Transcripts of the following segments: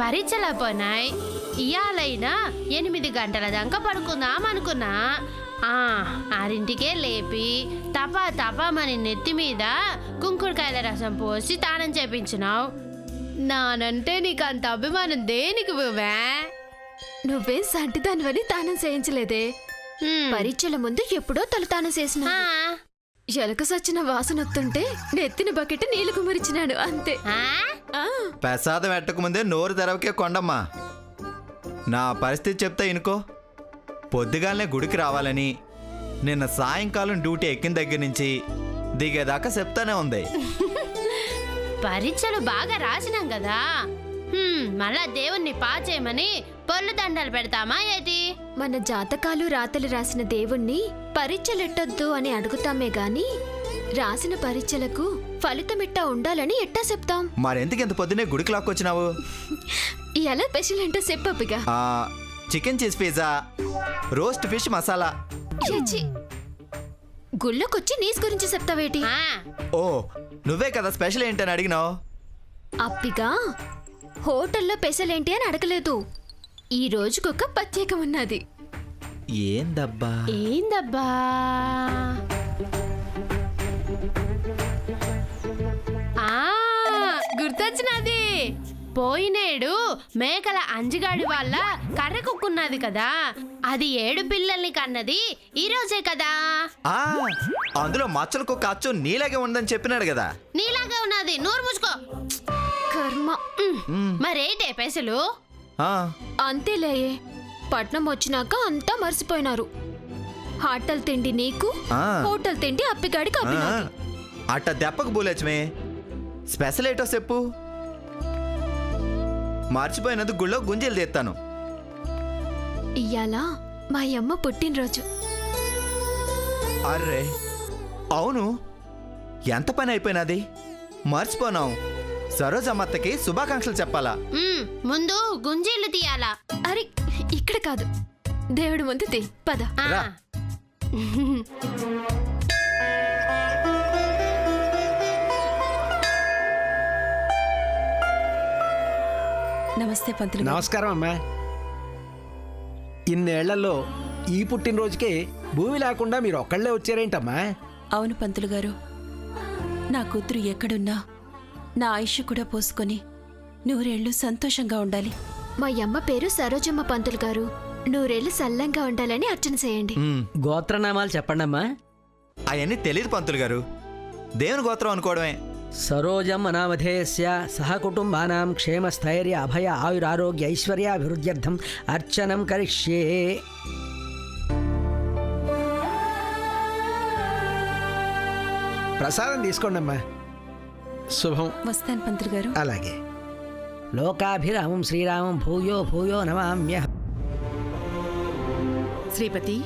పరీక్షలపోనాయి. ఇయాలైనా 8 గంటల దాకా పడుకుందాం అనుకున్నా. 6ంటికే లేపి తపామని నెత్తి మీద కుంకుడుకాయల రసం పోసి తానం చేపించినావు. నానంటే నీకు అంత అభిమానం దేనికి పోవే? నువ్వేం సంటిదానివని తానం చేయించలేదే. పరీక్షల ముందు ఎప్పుడో తలతానం చేసిన. ఎలక సచ్చిన వాసన వస్తుంటే నెత్తిన బకెట్ నీళ్లు కుమరిచినాడు అంతే. ప్రసాదం ఎట్టకముందే నోరు తెరవకే కొండమ్మా. నా పరిస్థితి చెప్తా ఇనుకో. పొద్దుగాలనే గుడికి రావాలని నిన్న సాయంకాలం డ్యూటీ ఎక్కిన దగ్గర నుంచి దిగేదాకా చెప్తానే ఉంది. పరీక్షలు బాగా రాసినాం కదా, మళ్ళా దేవుణ్ణి పాచేయమని పొర్లు దండలు పెడతామా ఏటి? మన జాతకాలు రాతలు రాసిన దేవుణ్ణి పరీక్షలెట్టొద్దు అని అడుగుతామే గాని రాసిన పరీక్షలకు ఫలితమిట్టా ఉండాలని ఎట్టా చెప్తాం. మరెందుకు పొద్దునే గుడికి లాక్కొచ్చినావు? ఎలా స్పెషల్ అంటే చెప్పపిగా. Chicken cheese pizza, roast fish masala. గుళ్ళకొచ్చి నీస్ గురించి చెప్తావేటి? ఓ నువ్వే కదా స్పెషల్ ఏంటని అడిగినావు. అప్పిగా హోటల్లో స్పెషల్ ఏంటి అని అడగలేదు. ఈ రోజుకొక ప్రత్యేకం ఉన్నది. ఏందబ్బా? గుర్తొచ్చినది. పోయినేడు మేకల అంజిగాడి వాళ్ళ కర్ర కుక్కున్నది కదా, అది 7 పిల్లల్ని కన్నది ఈ రోజే కదా. అందులో మచ్చల కుక్క అచ్చు నీలాగే ఉందని చెప్పినాడు కదా. నీలాగే ఉన్నది, నోరు మూసుకో. కర్మ. మరేటే పెసలు? అంతేలే, పట్నం వచ్చినాక అంతా మర్చిపోయినారు. హోటల్ తిండి నీకు, హోటల్ తిండి అప్పిగాడికి. అట్ట దెప్పకు బూలచ్చమే. స్పెషల్ ఏటో చెప్పు. మర్చిపోయినది గుళ్ళో గుంజీలు తీస్తాను. ఇయ్యాల మా అమ్మ పుట్టినరోజు. అర్రే అవును, ఎంత పని అయిపోయినది, మర్చిపోనావు. సరోజమ్మత్తకి శుభాకాంక్షలు చెప్పాలా? ముందు గుంజీలు తీయాలా? అరే ఇక్కడ కాదు, దేవుడి ముందు తీ పద. నమస్తే పంతులు. నమస్కారం అమ్మా. ఇన్నేళ్లలో ఈ పుట్టినరోజుకే భూమి లేకుండా మీరు ఒక్కళ్లే వచ్చారేంటమ్మా? అవును పంతులు గారు, నా కూతురు ఎక్కడున్నా నా ఆయుష్ కూడా పోసుకొని 100 ఏళ్ళు సంతోషంగా ఉండాలి. మా అమ్మ పేరు సరోజమ్మ పంతులు గారు. 100 ఏళ్ళు సల్లంగా ఉండాలని అర్చన చేయండి. గోత్రనామాలు చెప్పండమ్మా. అవన్నీ తెలియదు పంతులు గారు, దేవుని గోత్రం అనుకోవడమే. సరోజం అనామధేయస్య సహకుటుంబానాం క్షేమస్థైర్య అభయ ఆయురారోగ్య ఐశ్వర్యాభివృద్ధ్యర్థం అర్చనం కరిష్యే. ప్రసాదం తీసుకోండమ్మా. శుభం. వస్తాను పంతులు గారు. అలాగే. లోకాభిరామం శ్రీరామం భూయో భూయో నమామ్య. శ్రీపతి,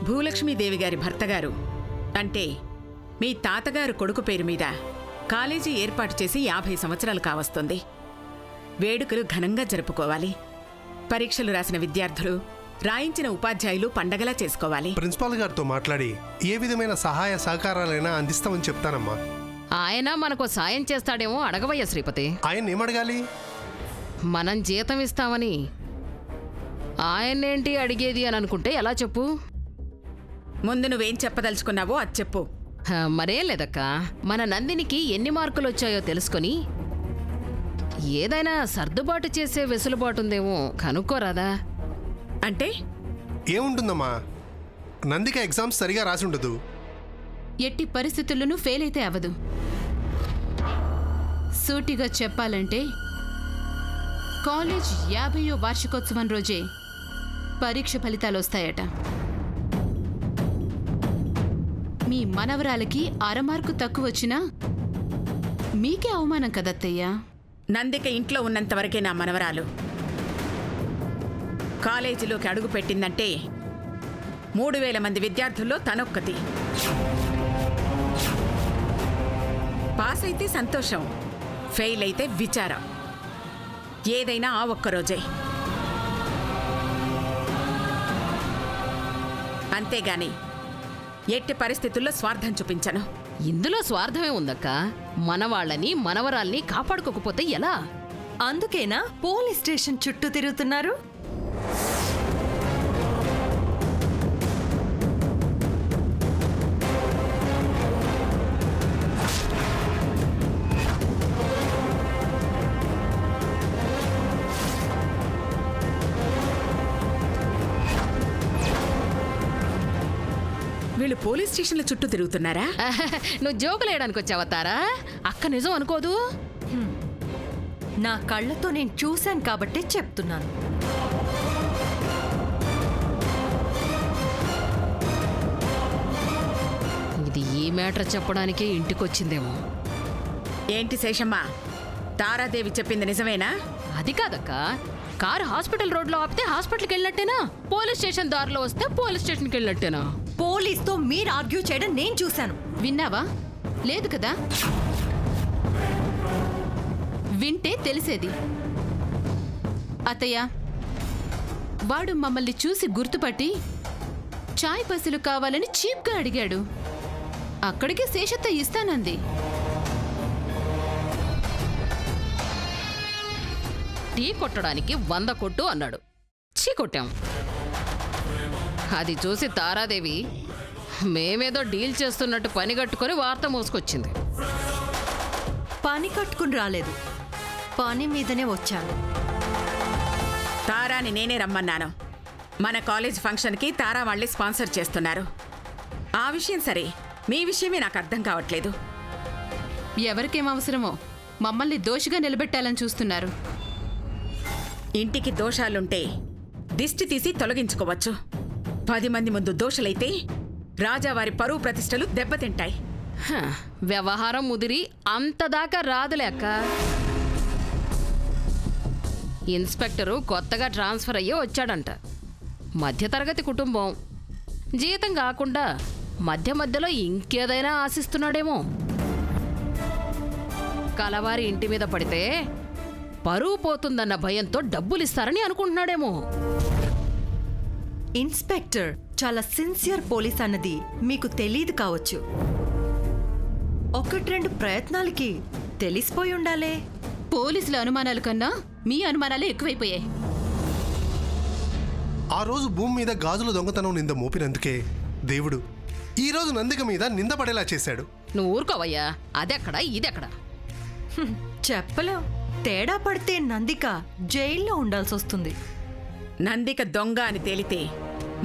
భూలక్ష్మీదేవి గారి భర్తగారు అంటే మీ తాతగారు కొడుకు పేరు మీద కాలేజీ ఏర్పాటు చేసి 50 సంవత్సరాలు కావస్తుంది. వేడుకలు ఘనంగా జరుపుకోవాలి. పరీక్షలు రాసిన విద్యార్థులు, రాయించిన ఉపాధ్యాయులు పండగలా చేసుకోవాలి. ప్రిన్సిపాల్ గారితో మాట్లాడి ఏ విధమైన సహాయ సహకారాలైనా అందిస్తామని చెప్తానమ్మా. ఆయన మనకు సాయం చేస్తాడేమో అడగవయ్య శ్రీపతి. ఆయన ఏమడగాలి? మనం జీతం ఇస్తామని ఆయన్నేంటి అడిగేది అని అనుకుంటే ఎలా చెప్పు? ముందు నువ్వేం చెప్పదలుచుకున్నావో అది చెప్పు. మరేం లేదక్క, మన నందినికి ఎన్ని మార్కులు వచ్చాయో తెలుసుకొని ఏదైనా సర్దుబాటు చేసే వెసులుబాటు ఉందేమో కనుక్కోరాదా? అంటే ఏముంటుందమ్మా, నందిక ఎగ్జామ్స్ సరిగా రాసి ఉండదు. ఎట్టి పరిస్థితుల్లోనూ ఫెయిల్ అయితే అవదు. సూటిగా చెప్పాలంటే కాలేజ్ 50వ వార్షికోత్సవం రోజే పరీక్ష ఫలితాలు వస్తాయట. మీ మనవరాలకి 1/2 మార్కు తక్కువ వచ్చినా మీకే అవమానం కదత్తయ్యా. నందిక ఇంట్లో ఉన్నంతవరకే నా మనవరాలు. కాలేజీలోకి అడుగు పెట్టిందంటే 3000 మంది విద్యార్థుల్లో తనొక్కతి. పాస్ అయితే సంతోషం, ఫెయిల్ అయితే విచారం. ఏదైనా ఆ ఒక్కరోజే. అంతేగాని ఎట్టి పరిస్థితుల్లో స్వార్థం చూపించను. ఇందులో స్వార్థమే ఉందక్క. మనవాళ్ళని మనవరాల్ని కాపాడుకోకపోతే ఎలా? అందుకేనా పోలీస్ స్టేషన్ చుట్టూ తిరుగుతున్నారు? వీళ్ళు పోలీస్ స్టేషన్ల చుట్టూ తిరుగుతున్నారా? నువ్వు జోకులు వేయడానికి వచ్చావా తారా? అక్క నిజం అనుకోదు. నా కళ్ళతో నేను చూశాను కాబట్టి చెప్తున్నాను. ఇది ఈ మ్యాటర్ చెప్పడానికే ఇంటికొచ్చిందేమో. ఏంటి శేషమ్మ, తారాదేవి చెప్పింది నిజమేనా? అది కాదక్క, కారు హాస్పిటల్ రోడ్లో ఆపితే హాస్పిటల్కి వెళ్ళినట్టేనా? పోలీస్ స్టేషన్ దారిలో వస్తే పోలీస్ స్టేషన్కి వెళ్ళినట్టేనా? పోలీస్తో మీరు ఆర్గ్యూ చేయడం నేను చూశాను. విన్నావా? లేదు కదా. వింటే తెలిసేది. అత్తయ్య, వాడు మమ్మల్ని చూసి గుర్తుపట్టి చాయ్ పసులు కావాలని చీప్గా అడిగాడు. అక్కడికి శేషత్త ఇస్తానంది. టీ కొట్టడానికి 100 కొట్టు అన్నాడు. చీ కొట్టాం. అది చూసి తారాదేవి మేమేదో డీల్ చేస్తున్నట్టు పని కట్టుకొని వార్త మోసుకొచ్చింది. పని కట్టుకుని రాలేదు, పని మీదనే వచ్చాను. తారాని నేనే రమ్మన్నాను. మన కాలేజ్ ఫంక్షన్కి తారా వాళ్ళే స్పాన్సర్ చేస్తున్నారు. ఆ విషయం సరే, మీ విషయమే నాకు అర్థం కావట్లేదు. ఎవరికేం అవసరమో మమ్మల్ని దోషిగా నిలబెట్టాలని చూస్తున్నారు. ఇంటికి దోషాలుంటే దిష్టి తీసి తొలగించుకోవచ్చు. 10 మంది ముందు దోషులైతే రాజావారి పరువు ప్రతిష్టలు దెబ్బతింటాయి. వ్యవహారం ముదిరి అంతదాకా రాదులేక. ఇన్స్పెక్టరు కొత్తగా ట్రాన్స్ఫర్ అయ్యి వచ్చాడంట. మధ్యతరగతి కుటుంబం. జీతం కాకుండా మధ్య మధ్యలో ఇంకేదైనా ఆశిస్తున్నాడేమో. కలవారి ఇంటి మీద పడితే పరువు పోతుందన్న భయంతో డబ్బులిస్తారని అనుకుంటున్నాడేమో. ఇన్స్పెక్టర్ చాలా సిన్సియర్ పోలీస్ అన్నది మీకు తెలియదు కావచ్చు. 1-2 ప్రయత్నాలకి తెలిసిపోయి ఉండాలే. పోలీసుల అనుమానాల కన్నా మీ అనుమానాలే ఎక్కువైపోయాయి. ఆ రోజు భూమి మీద గాజుల దొంగతనం నింద మోపినందుకే దేవుడు ఈ రోజు నందిక మీద నింద పడేలా చేశాడు. నువ్వు ఊరుకోవయ్యా. అదెక్కడ ఇదెక్కడ? చెప్పలేం. తేడా పడితే నందిక జైల్లో ఉండాల్సి వస్తుంది. నందిక దొంగ అని తేలితే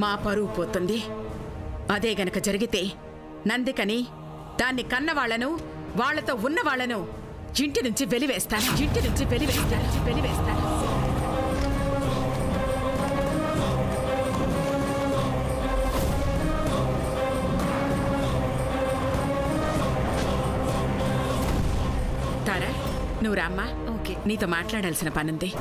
మా పరువు పోతుంది. అదే గనక జరిగితే నందికని, దాన్ని కన్నవాళ్లను, వాళ్లతో ఉన్నవాళ్లను ఇంటి నుంచి వెలివేస్తాను. తారా, నువ్వు రామ్మా. ఓకే. నీతో మాట్లాడాల్సిన పనుంది.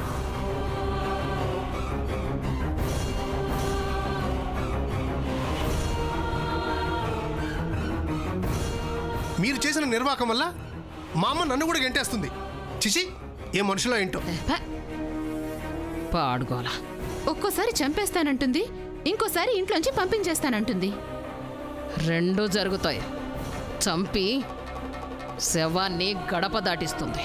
మీరు చేసిన నిర్వాకం వల్ల మా అమ్మ నన్ను కూడా గెంటేస్తుంది. చిచి, ఏ మనుషులో ఏంటో. పాడుకోవాలా. ఒక్కోసారి చంపేస్తానంటుంది, ఇంకోసారి ఇంట్లోంచి పంపించేస్తానంటుంది. 2 జరుగుతాయి. చంపి శవాన్ని గడప దాటిస్తుంది.